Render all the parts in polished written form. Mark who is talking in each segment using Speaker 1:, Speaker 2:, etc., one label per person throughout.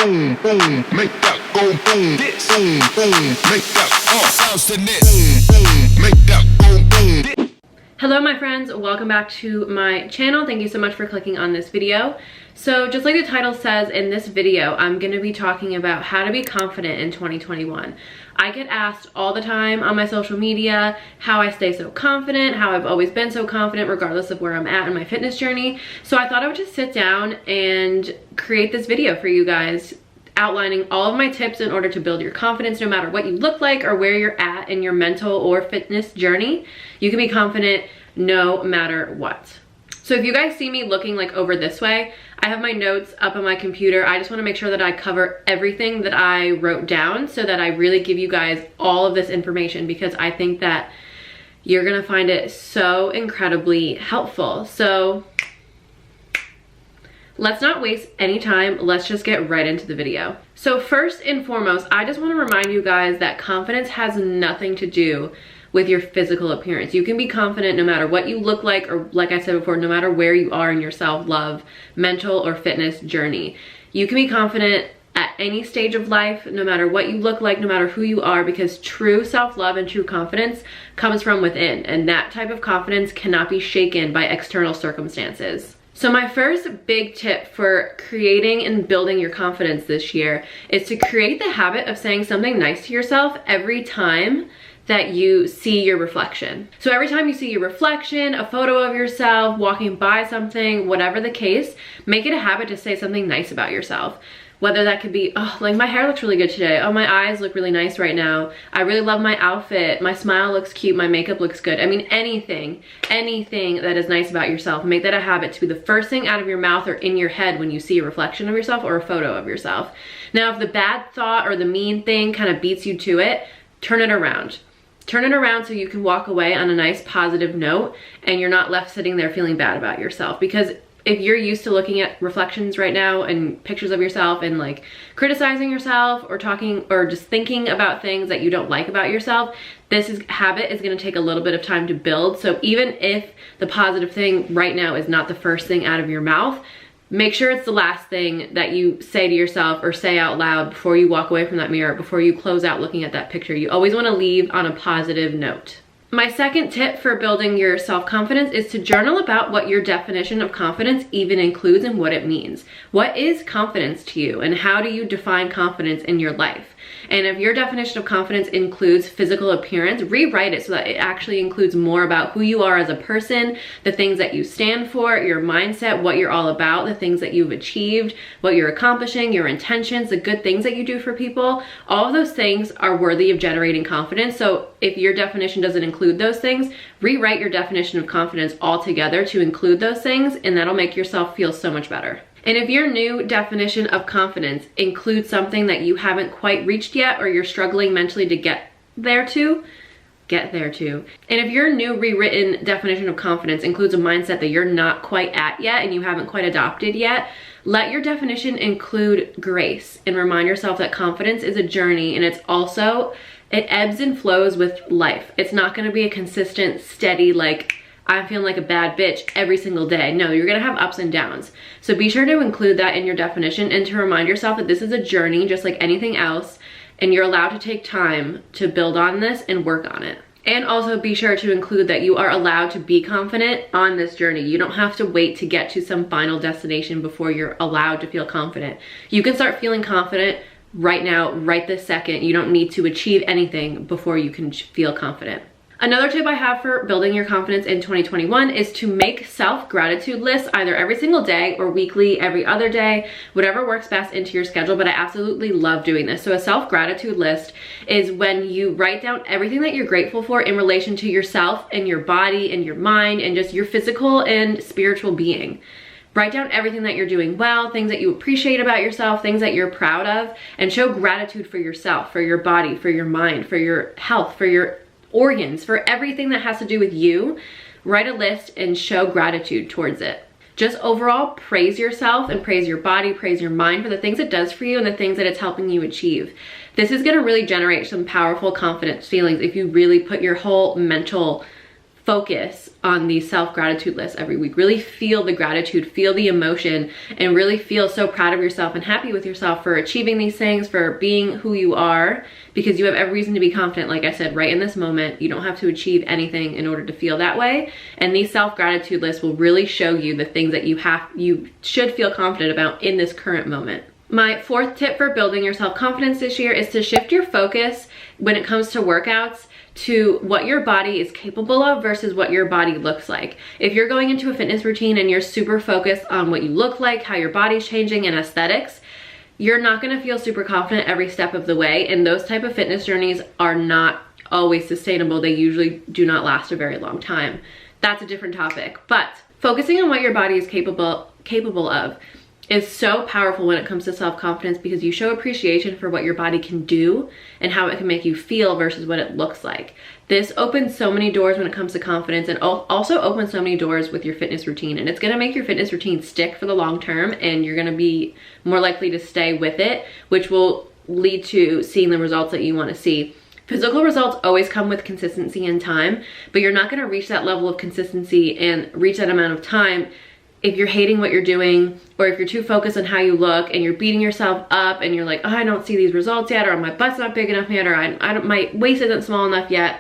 Speaker 1: boom, boom, make that go boom, boom, boom, make that sounds to this, boom, boom, make that go boom.
Speaker 2: Hello my friends, welcome back to my channel. Thank you so much for clicking on this video. So just like the title says, in this video I'm going to be talking about how to be confident in 2021. I get asked all the time on my social media how I stay so confident, how I've always been so confident regardless of where I'm at in my fitness journey. So I thought I would just sit down and create this video for you guys, outlining all of my tips in order to build your confidence no matter what you look like or where you're at in your mental or fitness journey. You can be confident no matter what. So if you guys see me looking like over this way, I have my notes up on my computer. I just want to make sure that I cover everything that I wrote down so that I really give you guys all of this information, because I think that you're gonna find it so incredibly helpful. So let's not waste any time. Let's just get right into the video. So first and foremost, I just want to remind you guys that confidence has nothing to do with your physical appearance. You can be confident no matter what you look like, or like I said before, no matter where you are in your self-love, mental or fitness journey. You can be confident at any stage of life, no matter what you look like, no matter who you are, because true self-love and true confidence comes from within, and that type of confidence cannot be shaken by external circumstances. So my first big tip for creating and building your confidence this year is to create the habit of saying something nice to yourself every time that you see your reflection. So every time you see your reflection, a photo of yourself, walking by something, whatever the case, make it a habit to say something nice about yourself. Whether that could be, oh, like my hair looks really good today. Oh, my eyes look really nice right now. I really love my outfit. My smile looks cute. My makeup looks good. I mean, anything that is nice about yourself. Make that a habit to be the first thing out of your mouth or in your head when you see a reflection of yourself or a photo of yourself. Now, if the bad thought or the mean thing kind of beats you to it, turn it around. Turn it around so you can walk away on a nice positive note and you're not left sitting there feeling bad about yourself. Because if you're used to looking at reflections right now and pictures of yourself and like criticizing yourself or talking or just thinking about things that you don't like about yourself, habit is going to take a little bit of time to build. So even if the positive thing right now is not the first thing out of your mouth, make sure it's the last thing that you say to yourself or say out loud before you walk away from that mirror, before you close out looking at that picture. You always want to leave on a positive note. My second tip for building your self-confidence is to journal about what your definition of confidence even includes and what it means. What is confidence to you, and how do you define confidence in your life? And if your definition of confidence includes physical appearance, rewrite it so that it actually includes more about who you are as a person, the things that you stand for, your mindset, what you're all about, the things that you've achieved, what you're accomplishing, your intentions, the good things that you do for people. All of those things are worthy of generating confidence. So if your definition doesn't include those things, rewrite your definition of confidence altogether to include those things, and that'll make yourself feel so much better. And if your new definition of confidence includes something that you haven't quite reached yet, or you're struggling mentally to get there to. And if your new rewritten definition of confidence includes a mindset that you're not quite at yet and you haven't quite adopted yet, let your definition include grace and remind yourself that confidence is a journey, and it ebbs and flows with life. It's not going to be a consistent, steady, like, I'm feeling like a bad bitch every single day. No, you're gonna have ups and downs. So be sure to include that in your definition and to remind yourself that this is a journey just like anything else, and you're allowed to take time to build on this and work on it. And also be sure to include that you are allowed to be confident on this journey. You don't have to wait to get to some final destination before you're allowed to feel confident. You can start feeling confident right now, right this second. You don't need to achieve anything before you can feel confident. Another tip I have for building your confidence in 2021 is to make self-gratitude lists either every single day or weekly, every other day, whatever works best into your schedule, but I absolutely love doing this. So a self-gratitude list is when you write down everything that you're grateful for in relation to yourself and your body and your mind and just your physical and spiritual being. Write down everything that you're doing well, things that you appreciate about yourself, things that you're proud of, and show gratitude for yourself, for your body, for your mind, for your health, for your organs, for everything that has to do with you. Write a list and show gratitude towards it. Just overall praise yourself and praise your body, praise your mind for the things it does for you and the things that it's helping you achieve. This is going to really generate some powerful confidence feelings if you really put your whole mental focus on the self-gratitude list every week. Really feel the gratitude, feel the emotion, and really feel so proud of yourself and happy with yourself for achieving these things, for being who you are, because you have every reason to be confident. Like I said, right in this moment, you don't have to achieve anything in order to feel that way. And these self-gratitude lists will really show you the things that you should feel confident about in this current moment. My fourth tip for building your self-confidence this year is to shift your focus when it comes to workouts to what your body is capable of versus what your body looks like. If you're going into a fitness routine and you're super focused on what you look like, how your body's changing, and aesthetics, you're not gonna feel super confident every step of the way, and those type of fitness journeys are not always sustainable. They usually do not last a very long time. That's a different topic. But focusing on what your body is capable of is so powerful when it comes to self-confidence, because you show appreciation for what your body can do and how it can make you feel versus what it looks like. This opens so many doors when it comes to confidence, and also opens so many doors with your fitness routine. And it's gonna make your fitness routine stick for the long term, and you're gonna be more likely to stay with it, which will lead to seeing the results that you wanna see. Physical results always come with consistency and time, but you're not gonna reach that level of consistency and reach that amount of time if you're hating what you're doing, or if you're too focused on how you look and you're beating yourself up and you're like, oh, I don't see these results yet, or my butt's not big enough yet, or my waist isn't small enough yet.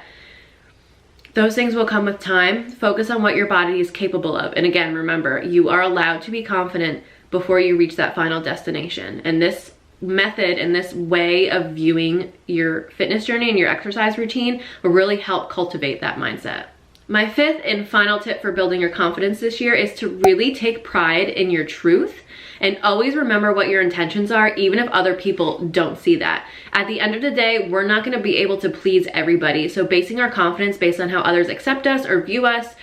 Speaker 2: Those things will come with time. Focus on what your body is capable of. And again, remember, you are allowed to be confident before you reach that final destination. And this method and this way of viewing your fitness journey and your exercise routine will really help cultivate that mindset. My fifth and final tip for building your confidence this year is to really take pride in your truth, and always remember what your intentions are, even if other people don't see that. At the end of the day, we're not going to be able to please everybody. So basing our confidence based on how others accept us or view us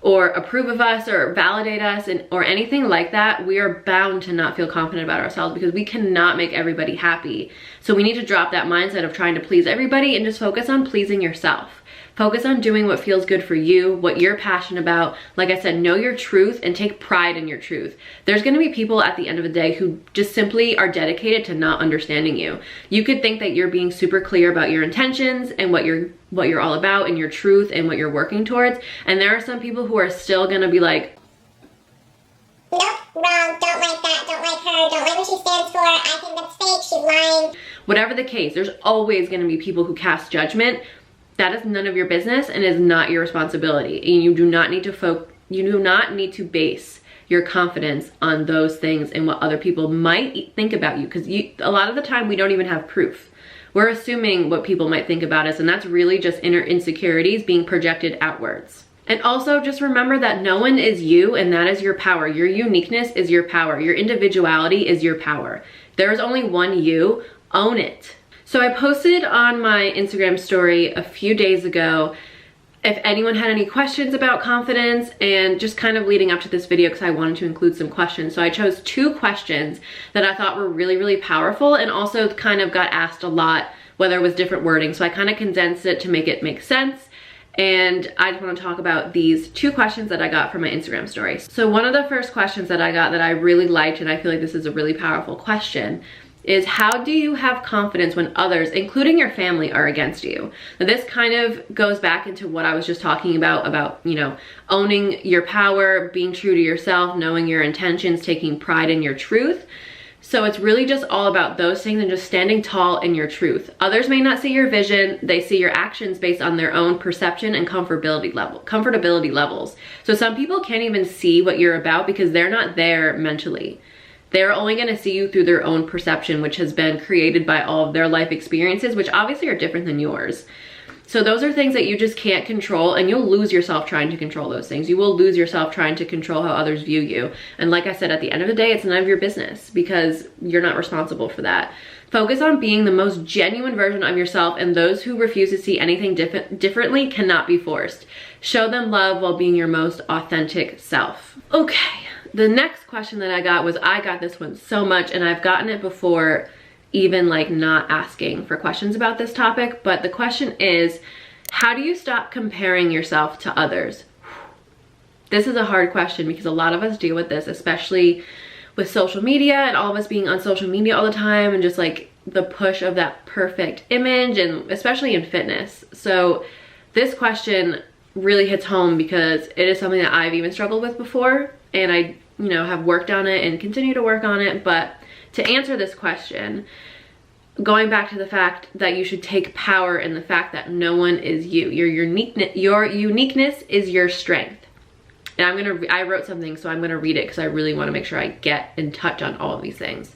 Speaker 2: or approve of us or validate us or anything like that, we are bound to not feel confident about ourselves, because we cannot make everybody happy. So we need to drop that mindset of trying to please everybody and just focus on pleasing yourself. Focus on doing what feels good for you, what you're passionate about. Like I said, know your truth and take pride in your truth. There's gonna be people at the end of the day who just simply are dedicated to not understanding you. You could think that you're being super clear about your intentions and what you're all about and your truth and what you're working towards. And there are some people who are still gonna be like,
Speaker 3: nope, wrong, don't like that, don't like her, don't like what she stands for, I think that's fake, she's lying.
Speaker 2: Whatever the case, there's always gonna be people who cast judgment. That is none of your business and is not your responsibility. And you do not need to base your confidence on those things and what other people might think about you, because a lot of the time we don't even have proof. We're assuming what people might think about us, and that's really just inner insecurities being projected outwards. And also just remember that no one is you, and that is your power. Your uniqueness is your power. Your individuality is your power. There is only one you. Own it. So I posted on my Instagram story a few days ago if anyone had any questions about confidence, and just kind of leading up to this video because I wanted to include some questions. So I chose 2 questions that I thought were really, really powerful, and also kind of got asked a lot, whether it was different wording. So I kind of condensed it to make it make sense. And I just want to talk about these 2 questions that I got from my Instagram story. So one of the first questions that I got that I really liked, and I feel like this is a really powerful question, is how do you have confidence when others, including your family, are against you? Now this kind of goes back into what I was just talking about, you know, owning your power, being true to yourself, knowing your intentions, taking pride in your truth. So it's really just all about those things and just standing tall in your truth. Others may not see your vision, they see your actions based on their own perception and comfortability levels. So some people can't even see what you're about because they're not there mentally. They're only going to see you through their own perception, which has been created by all of their life experiences, which obviously are different than yours. So those are things that you just can't control, and you'll lose yourself trying to control those things. You will lose yourself trying to control how others view you. And like I said, at the end of the day, it's none of your business because you're not responsible for that. Focus on being the most genuine version of yourself, and those who refuse to see anything differently cannot be forced. Show them love while being your most authentic self. Okay. The next question that I got was, I got this one so much, and I've gotten it before even like not asking for questions about this topic, but the question is, how do you stop comparing yourself to others? This is a hard question because a lot of us deal with this, especially with social media and all of us being on social media all the time, and just like the push of that perfect image, and especially in fitness. So this question really hits home because it is something that I've even struggled with before, and I, you know, have worked on it and continue to work on it. But to answer this question, going back to the fact that you should take power in the fact that no one is you. Your uniqueness is your strength. And I wrote something, so I'm gonna read it because I really wanna make sure I get in touch on all of these things.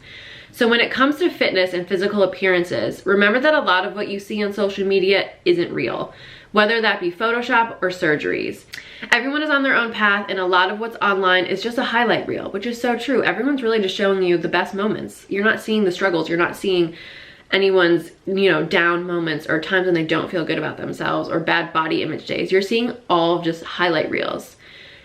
Speaker 2: So when it comes to fitness and physical appearances, remember that a lot of what you see on social media isn't real, whether that be Photoshop or surgeries. Everyone is on their own path, and a lot of what's online is just a highlight reel, which is so true. Everyone's really just showing you the best moments. You're not seeing the struggles. You're not seeing anyone's, you know, down moments or times when they don't feel good about themselves or bad body image days. You're seeing all of just highlight reels.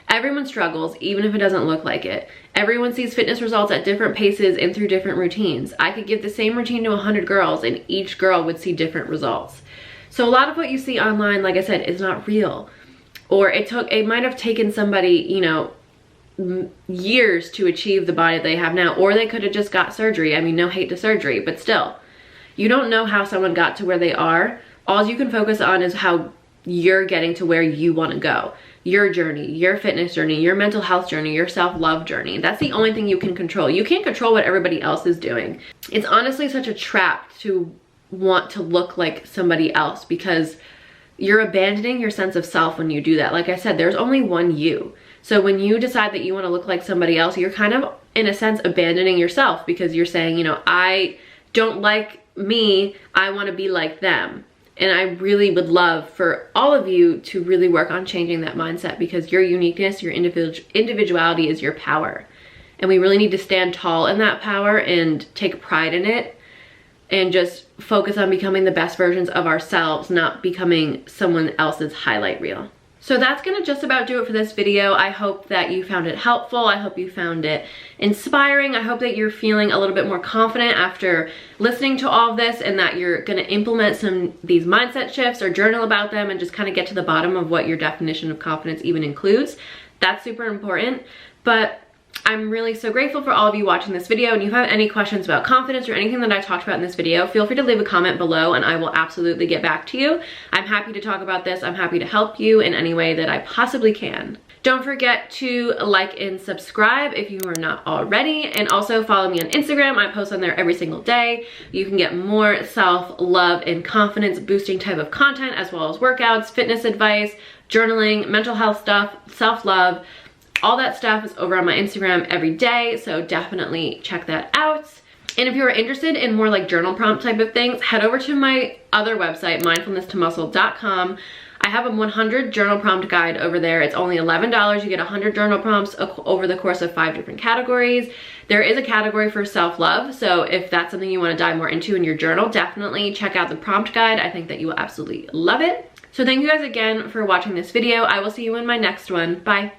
Speaker 2: Everyone struggles, even if it doesn't look like it. Everyone sees fitness results at different paces and through different routines. I could give the same routine to 100 girls and each girl would see different results. So a lot of what you see online, like I said, is not real. Or it might have taken somebody, you know, years to achieve the body they have now, or they could have just got surgery. I mean, no hate to surgery, but still, you don't know how someone got to where they are. All you can focus on is how you're getting to where you want to go. Your journey, your fitness journey, your mental health journey, your self-love journey. That's the only thing you can control. You can't control what everybody else is doing. It's honestly such a trap to want to look like somebody else because you're abandoning your sense of self when you do that. Like I said, there's only one you. So when you decide that you want to look like somebody else, you're kind of, in a sense, abandoning yourself because you're saying, you know, I don't like me, I want to be like them. And I really would love for all of you to really work on changing that mindset because your uniqueness, your individuality is your power. And we really need to stand tall in that power and take pride in it and just focus on becoming the best versions of ourselves, not becoming someone else's highlight reel. So that's gonna just about do it for this video. I hope that you found it helpful. I hope you found it inspiring. I hope that you're feeling a little bit more confident after listening to all of this and that you're gonna implement these mindset shifts or journal about them and just kind of get to the bottom of what your definition of confidence even includes. That's super important. But I'm really so grateful for all of you watching this video, and if you have any questions about confidence or anything that I talked about in this video, feel free to leave a comment below and I will absolutely get back to you. I'm happy to talk about this. I'm happy to help you in any way that I possibly can. Don't forget to like and subscribe if you are not already, and also follow me on Instagram. I post on there every single day. You can get more self-love and confidence boosting type of content, as well as workouts, fitness advice, journaling, mental health stuff, self-love. All that stuff is over on my Instagram every day, so definitely check that out. And if you're interested in more like journal prompt type of things, head over to my other website, mindfulnesstomuscle.com. I have a 100 journal prompt guide over there. It's only $11. You get 100 journal prompts over the course of 5 different categories. There is a category for self-love, so if that's something you want to dive more into in your journal, definitely check out the prompt guide. I think that you will absolutely love it. So thank you guys again for watching this video. I will see you in my next one. Bye.